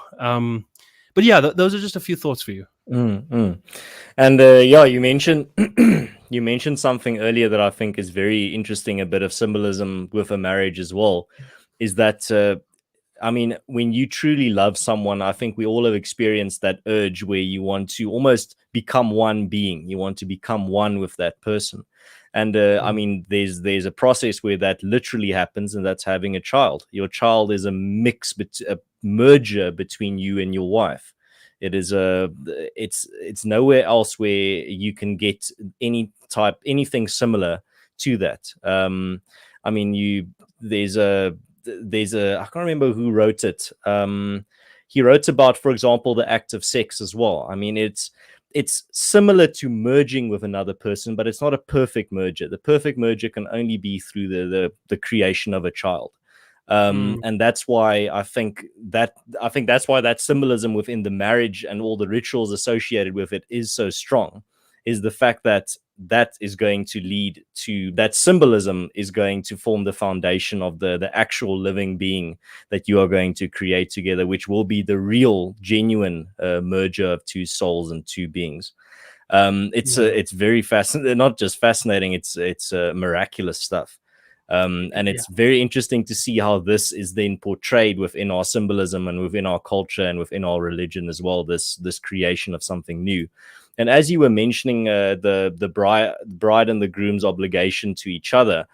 But yeah, those are just a few thoughts for you. And you mentioned you mentioned something earlier that I think is very interesting, a bit of symbolism with a marriage as well, is that I mean, when you truly love someone, I think we all have experienced that urge where you want to almost become one being. You want to become one with that person. And I mean, there's a process where that literally happens, and that's having a child. Your child is a a merger between you and your wife. It is it's nowhere else where you can get anything similar to that. I mean, there's a I can't remember who wrote it. He wrote about, for example, the act of sex as well. I mean, it's similar to merging with another person, but it's not a perfect merger. The perfect merger can only be through the creation of a child. And that's why I think that's why that symbolism within the marriage and all the rituals associated with it is so strong, is the fact that is going to lead to, that symbolism is going to form the foundation of the actual living being that you are going to create together, which will be the real genuine merger of two souls and two beings. It's very fascinating, not just fascinating, it's miraculous stuff. And it's very interesting to see how this is then portrayed within our symbolism and within our culture and within our religion as well, this creation of something new. And as you were mentioning the bride and the groom's obligation to each other,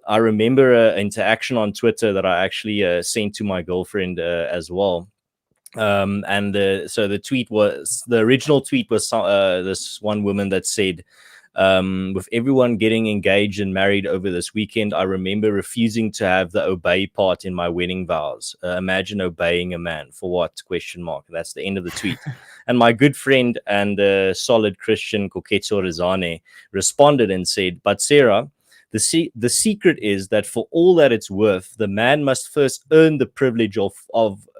I remember an interaction on Twitter that I actually sent to my girlfriend as well. So the original tweet was this one woman that said, With everyone getting engaged and married over this weekend, I remember refusing to have the obey part in my wedding vows. Imagine obeying a man for what? Question mark. That's the end of the tweet. And my good friend and solid Christian Koketso Rizane responded and said, "But Sarah, the secret is that for all that it's worth, the man must first earn the privilege of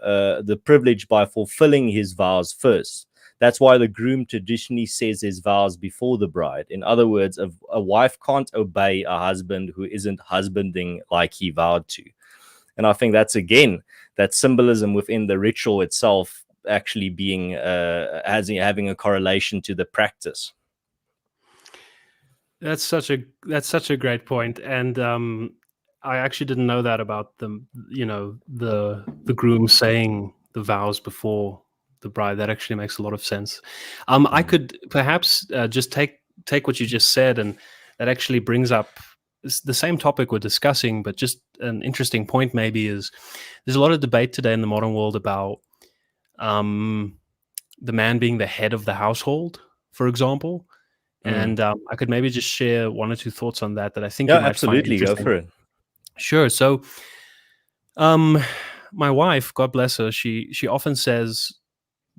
the privilege by fulfilling his vows first. That's why the groom traditionally says his vows before the bride. In other words, a wife can't obey a husband who isn't husbanding like he vowed to." And I think that's, again, that symbolism within the ritual itself actually being having a correlation to the practice. That's such a great point, and I actually didn't know that about the groom saying the vows before the bride. That actually makes a lot of sense. I could perhaps just take what you just said, and that actually brings up the same topic we're discussing, but just an interesting point maybe is there's a lot of debate today in the modern world about the man being the head of the household, for example. And I could maybe just share one or two thoughts on that I think you might absolutely find go for it. Sure. So, my wife, God bless her, she often says,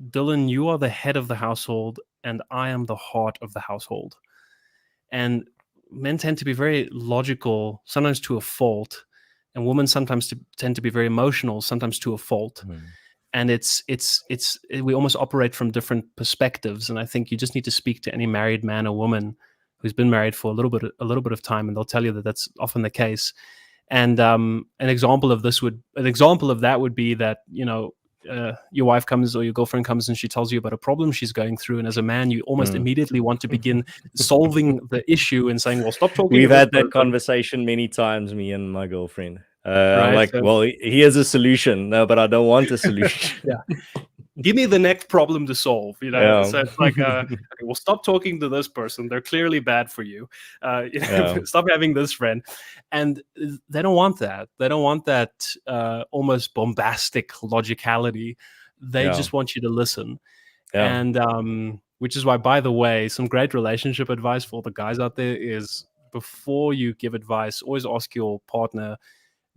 "Dylan, you are the head of the household, and I am the heart of the household." And men tend to be very logical, sometimes to a fault, and women sometimes tend to be very emotional, sometimes to a fault. And we almost operate from different perspectives. And I think you just need to speak to any married man or woman who's been married for a little bit of time, and they'll tell you that that's often the case. And an example of that would be that your wife comes or your girlfriend comes and she tells you about a problem she's going through, and as a man, you almost immediately want to begin solving the issue and saying, "Well, stop talking." We've had that conversation many times, me and my girlfriend. Right, I'm like, so, well, here's a solution. No, but I don't want a solution. yeah. Give me the next problem to solve. Yeah. So it's like, okay, well, stop talking to this person. They're clearly bad for you. Stop having this friend. And they don't want that. They don't want that almost bombastic logicality. They just want you to listen. And which is why, by the way, some great relationship advice for all the guys out there is, before you give advice, always ask your partner,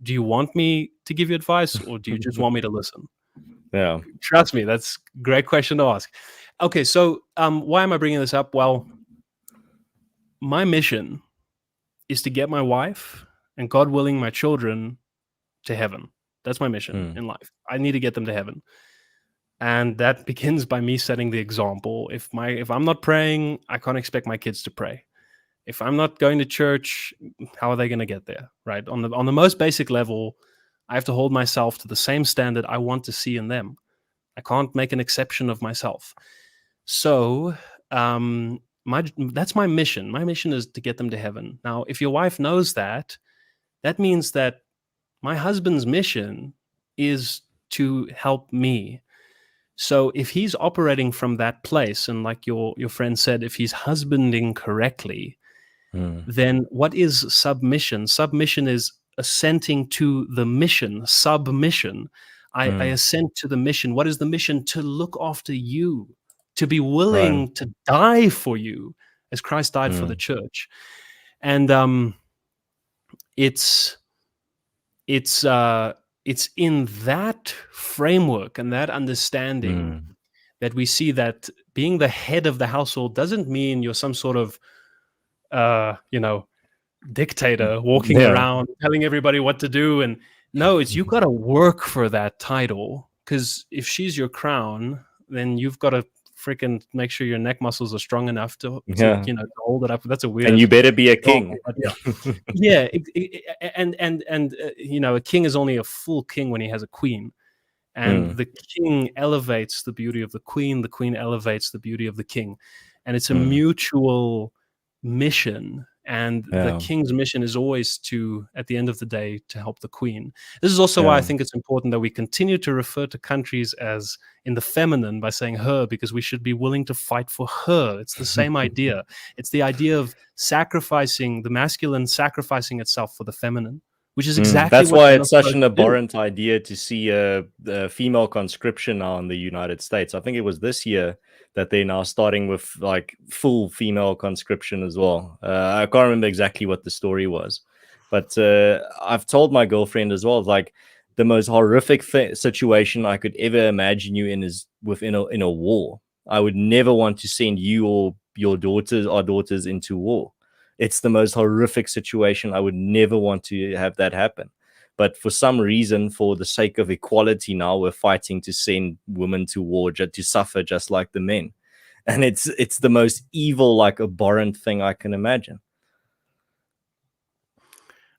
do you want me to give you advice, or do you just want me to listen? Yeah. Trust me, that's a great question to ask. Okay, so why am I bringing this up? Well, my mission is to get my wife and, God willing, my children to heaven. That's my mission in life. I need to get them to heaven. And that begins by me setting the example. If I'm not praying, I can't expect my kids to pray. If I'm not going to church, how are they going to get there, right? On the most basic level, I have to hold myself to the same standard I want to see in them. I can't make an exception of myself. So that's my mission. My mission is to get them to heaven. Now, if your wife knows that, that means that my husband's mission is to help me. So if he's operating from that place, and like your friend said, if he's husbanding correctly, then what is submission? Submission is assenting to the mission. Submission. I assent to the mission. What is the mission? To look after you, to be willing to die for you, as Christ died for the church. And it's in that framework and that understanding that we see that being the head of the household doesn't mean you're some sort of dictator walking around telling everybody what to do. And no, it's you got to work for that title, because if she's your crown, then you've got to freaking make sure your neck muscles are strong enough to hold it up. That's a weird. And you better be a king. Yeah, and a king is only a full king when he has a queen. And the king elevates the beauty of the queen elevates the beauty of the king. And it's a mutual mission. And the king's mission is always to, at the end of the day, to help the queen. This is also why I think it's important that we continue to refer to countries as in the feminine by saying her, because we should be willing to fight for her. It's the same idea. It's the idea of sacrificing, the masculine sacrificing itself for the feminine, which is exactly That's what why you're it's not such supposed an to do. abhorrent idea to see a female conscription now in the United States. I think it was this year that they're now starting with like full female conscription as well. I can't remember exactly what the story was, but I've told my girlfriend as well, like the most horrific situation I could ever imagine you in is within in a war. I would never want to send you or your daughters into war. It's the most horrific situation. I would never want to have that happen. But for some reason, for the sake of equality, now we're fighting to send women to war to suffer just like the men. And it's the most evil, like abhorrent thing I can imagine.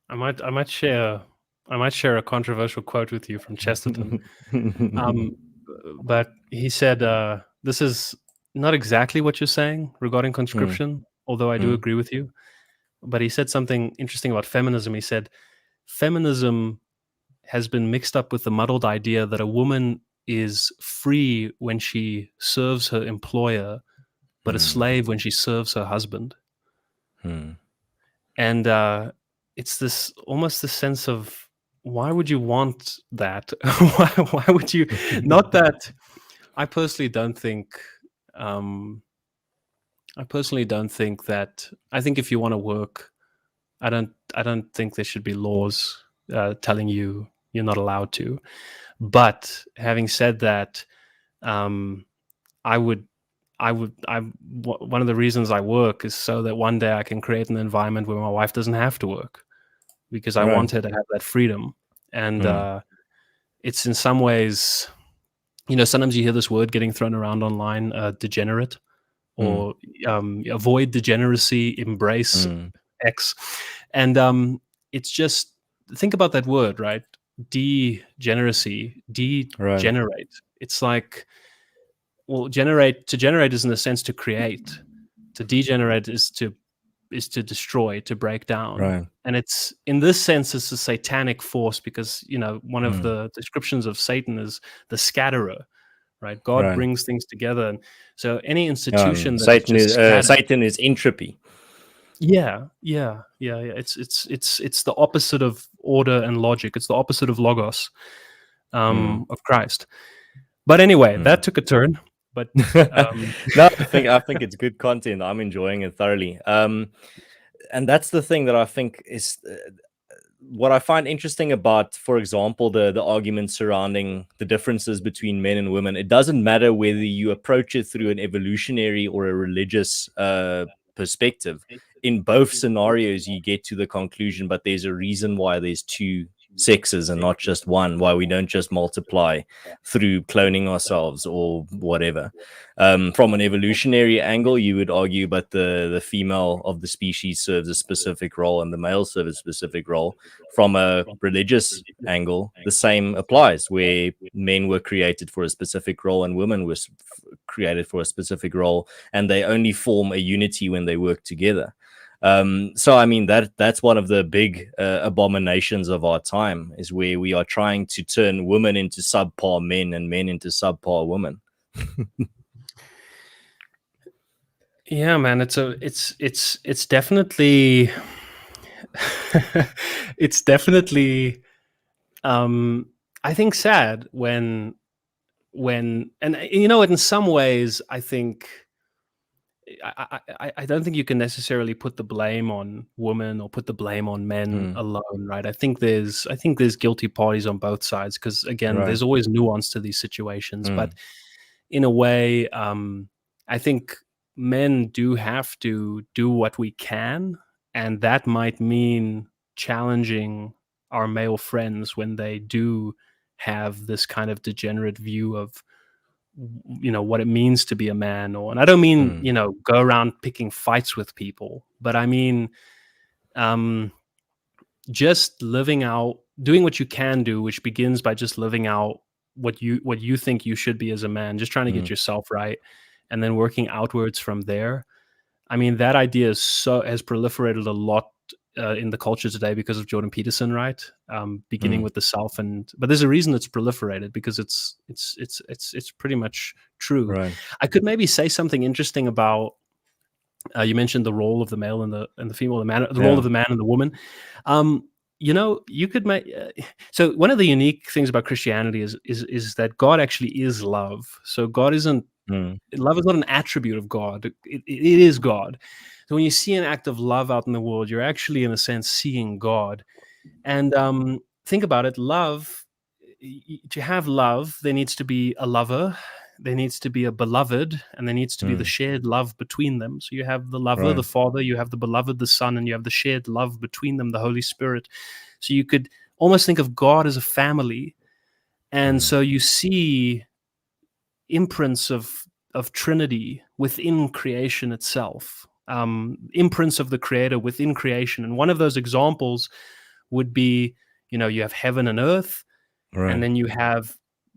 I might share a controversial quote with you from Chesterton. But he said, this is not exactly what you're saying regarding conscription, although I do agree with you. But he said something interesting about feminism. He said, feminism has been mixed up with the muddled idea that a woman is free when she serves her employer, but a slave when she serves her husband. And it's this almost the sense of, why would you want that? why would you? Not that I personally don't think. I personally don't think that. I think if you want to work, I don't think there should be laws telling you you're not allowed to. But having said that, I would. One of the reasons I work is so that one day I can create an environment where my wife doesn't have to work, because I want her to have that freedom. And it's in some ways, sometimes you hear this word getting thrown around online, degenerate, or avoid degeneracy, embrace X. And it's just, think about that word, right? Degeneracy, degenerate. It's like, well, to generate is in a sense to create. To degenerate is to destroy, to break down. Right. And it's, in this sense, it's a satanic force, because one of the descriptions of Satan is the scatterer, right? God brings things together. And so any institution that is just scattered, Satan is entropy. yeah. It's the opposite of order and logic. It's the opposite of logos, of Christ. But anyway, that took a turn. But no, I think it's good content. I'm enjoying it thoroughly. And that's the thing that I think is what I find interesting about, for example, the argument surrounding the differences between men and women. It doesn't matter whether you approach it through an evolutionary or a religious perspective. In both scenarios, you get to the conclusion, but there's a reason why there's two sexes and not just one, why we don't just multiply through cloning ourselves or whatever. From an evolutionary angle, you would argue, but the female of the species serves a specific role and the male serves a specific role. From a religious angle, the same applies, where men were created for a specific role and women were created for a specific role, and they only form a unity when they work together. So I mean, that's one of the big abominations of our time, is where we are trying to turn women into subpar men and men into subpar women. Yeah, man, it's definitely it's definitely I think sad when and in some ways I think I don't think you can necessarily put the blame on women or put the blame on men alone, right? I think there's guilty parties on both sides, because again, there's always nuance to these situations. But in a way, I think men do have to do what we can, and that might mean challenging our male friends when they do have this kind of degenerate view of what it means to be a man. And I don't mean go around picking fights with people, but I mean just living out, doing what you can do, which begins by just living out what you think you should be as a man, just trying to get yourself right, and then working outwards from there. I mean, that idea has proliferated a lot in the culture today because of Jordan Peterson, right? Beginning with the self, but there's a reason it's proliferated, because it's pretty much true. Right. I could maybe say something interesting about you mentioned the role of the male and the female, the role of the man and the woman. you could make. So one of the unique things about Christianity is that God actually is love. So God isn't Mm, love is not an attribute of God. It is God. So when you see an act of love out in the world, you're actually, in a sense, seeing God. And think about it. Love. To have love, there needs to be a lover, there needs to be a beloved, and there needs to be the mm, shared love between them. So you have the lover, the right. Father, you have the beloved, the Son, and you have the shared love between them, the Holy Spirit. So you could almost think of God as a family. And Mm, so you see imprints of Trinity within creation itself, imprints of the Creator within creation. And one of those examples would be, you have heaven and earth, and right. then you have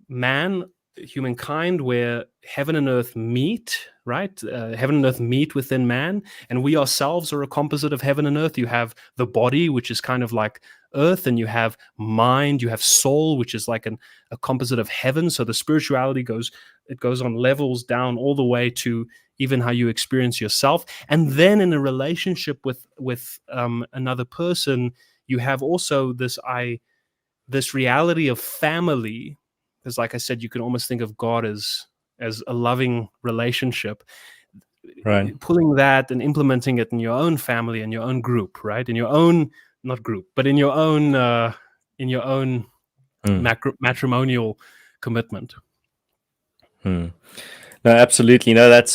man, humankind, where heaven and earth meet, right? Heaven and earth meet within man, and we ourselves are a composite of heaven and earth. You have the body, which is kind of like earth, and you have mind, you have soul, which is like a composite of heaven. So the spirituality goes on levels down all the way to even how you experience yourself. And then in a relationship with another person, you have also this reality of family, because like I said, you can almost think of God as a loving relationship. Right. Pulling that and implementing it in your own family and your own group, right? In your own, not group, but in your own Mm, matrimonial commitment. mm. No, absolutely. No, that's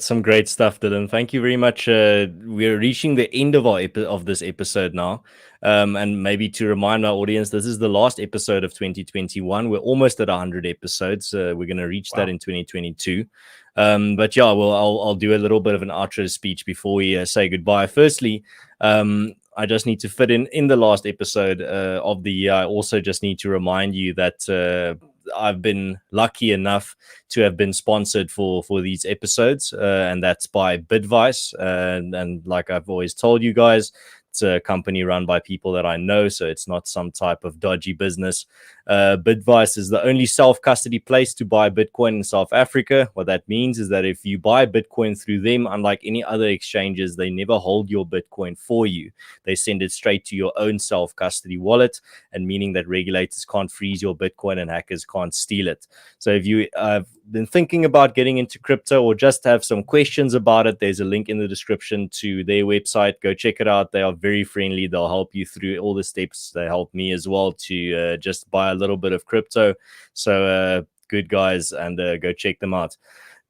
some great stuff, Dylan. Thank you very much. We're reaching the end of of this episode now. And maybe to remind our audience, this is the last episode of 2021. We're almost at 100 episodes. We're going to reach that Wow. in 2022. But yeah, well, I'll do a little bit of an outro speech before we say goodbye. Firstly, I just need to fit in the last episode of the year. I also just need to remind you that I've been lucky enough to have been sponsored for these episodes, and that's by Bitvice. And like I've always told you guys, it's a company run by people that I know, so it's not some type of dodgy business. Bitvice is the only self-custody place to buy Bitcoin in South Africa. What that means is that if you buy Bitcoin through them, unlike any other exchanges, they never hold your Bitcoin for you. They send it straight to your own self-custody wallet, and meaning that regulators can't freeze your Bitcoin and hackers can't steal it. So if you have been thinking about getting into crypto or just have some questions about it, there's a link in the description to their website. Go check it out. They are very friendly. They'll help you through all the steps. They helped me as well to just buy a little bit of crypto. So good guys, and go check them out.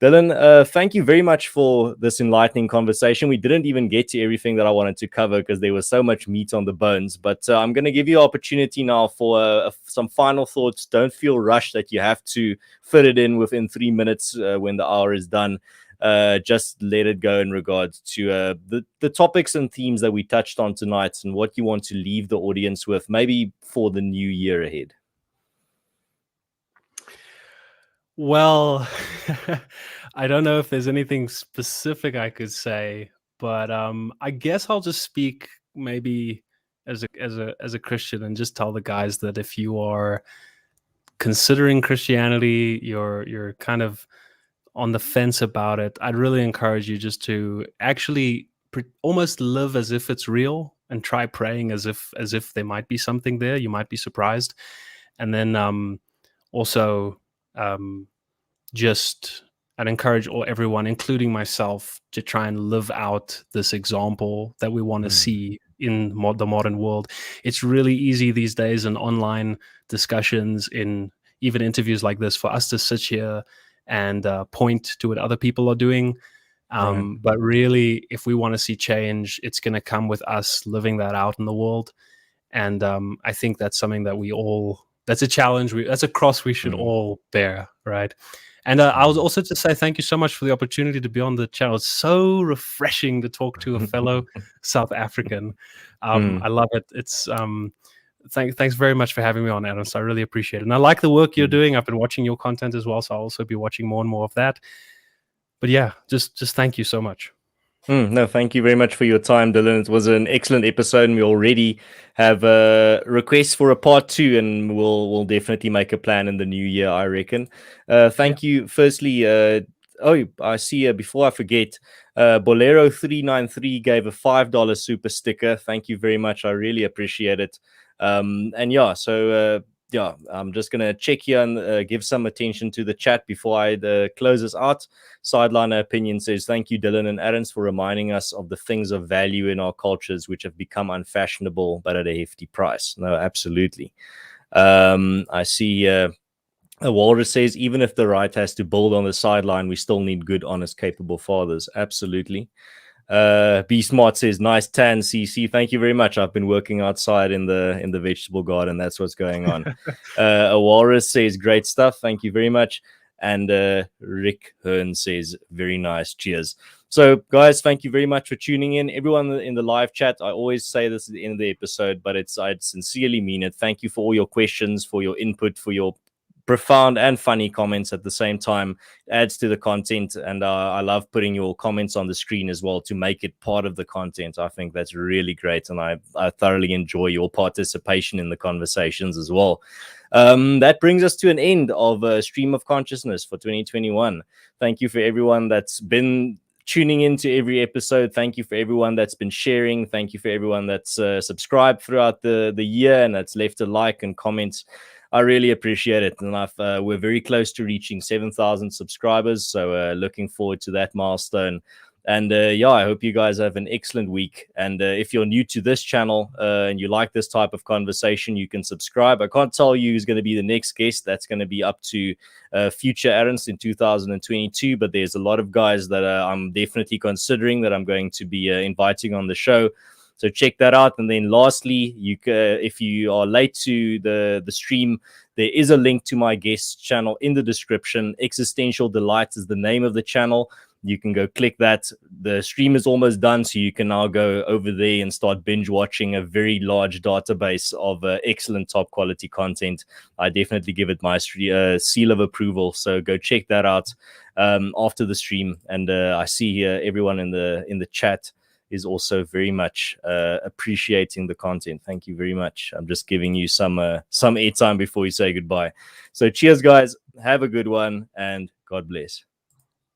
Dylan, thank you very much for this enlightening conversation. We didn't even get to everything that I wanted to cover because there was so much meat on the bones. But I'm going to give you opportunity now for some final thoughts. Don't feel rushed that you have to fit it in within 3 minutes when the hour is done. Just let it go in regards to the topics and themes that we touched on tonight and what you want to leave the audience with, maybe for the new year ahead. Well, I don't know if there's anything specific I could say, but I guess I'll just speak maybe as a Christian and just tell the guys that if you are considering Christianity, you're kind of on the fence about it, I'd really encourage you just to actually almost live as if it's real and try praying as if there might be something there. You might be surprised, and then also. Just I'd encourage everyone, including myself, to try and live out this example that we want to Mm, see in the modern world. It's really easy these days in online discussions, in even interviews like this, for us to sit here and point to what other people are doing. right. But really, if we want to see change, it's going to come with us living that out in the world. And I think that's something that that's a challenge, that's a cross we should Mm, all bear, right? And I was mm. also to say thank you so much for the opportunity to be on the channel. It's so refreshing to talk to a fellow South African. Mm, I love it. It's thanks very much for having me on, Adam. So I really appreciate it. And I like the work you're mm. doing. I've been watching your content as well, so I'll also be watching more and more of that. But yeah, just thank you so much. No, thank you very much for your time, Dylan. It was an excellent episode, and we already have requests for a part 2, and we'll definitely make a plan in the new year, I reckon. Yeah. Thank you, firstly, Oh, I see. Before I forget, Bolero393 gave a $5 super sticker. Thank you very much. I really appreciate it. And yeah, so yeah, I'm just gonna check here and give some attention to the chat before I close this out. Sideliner Opinion says, "Thank you, Dylan and Adams, for reminding us of the things of value in our cultures which have become unfashionable but at a hefty price." No, absolutely. I see. Walrus says, even if the right has to build on the sideline, we still need good, honest, capable fathers. Absolutely. Be Smart says, nice tan, CC. Thank you very much. I've been working outside in the vegetable garden. That's what's going on. Walrus says, great stuff. Thank you very much. And Rick Hearn says, very nice. Cheers. So, guys, thank you very much for tuning in. Everyone in the live chat, I always say this at the end of the episode, but I sincerely mean it. Thank you for all your questions, for your input, for your profound and funny comments at the same time. Adds to the content, and I love putting your comments on the screen as well to make it part of the content. I think that's really great, and I thoroughly enjoy your participation in the conversations as well. That brings us to an end of Stream of Consciousness for 2021. Thank you for everyone that's been tuning into every episode. Thank you for everyone that's been sharing. Thank you for everyone that's subscribed throughout the year and that's left a like and comment. I really appreciate it. And we're very close to reaching 7,000 subscribers. So looking forward to that milestone. And yeah, I hope you guys have an excellent week. And if you're new to this channel and you like this type of conversation, you can subscribe. I can't tell you who's going to be the next guest. That's going to be up to future Ernst in 2022. But there's a lot of guys that I'm definitely considering that I'm going to be inviting on the show. So check that out. And then lastly, if you are late to the stream, there is a link to my guest channel in the description. Existential Delight is the name of the channel. You can go click that. The stream is almost done, so you can now go over there and start binge watching a very large database of excellent top quality content. I definitely give it my seal of approval. So go check that out after the stream. And I see here everyone in the chat is also very much appreciating the content. Thank you very much. I'm just giving you some airtime before you say goodbye. So cheers, guys. Have a good one, and God bless.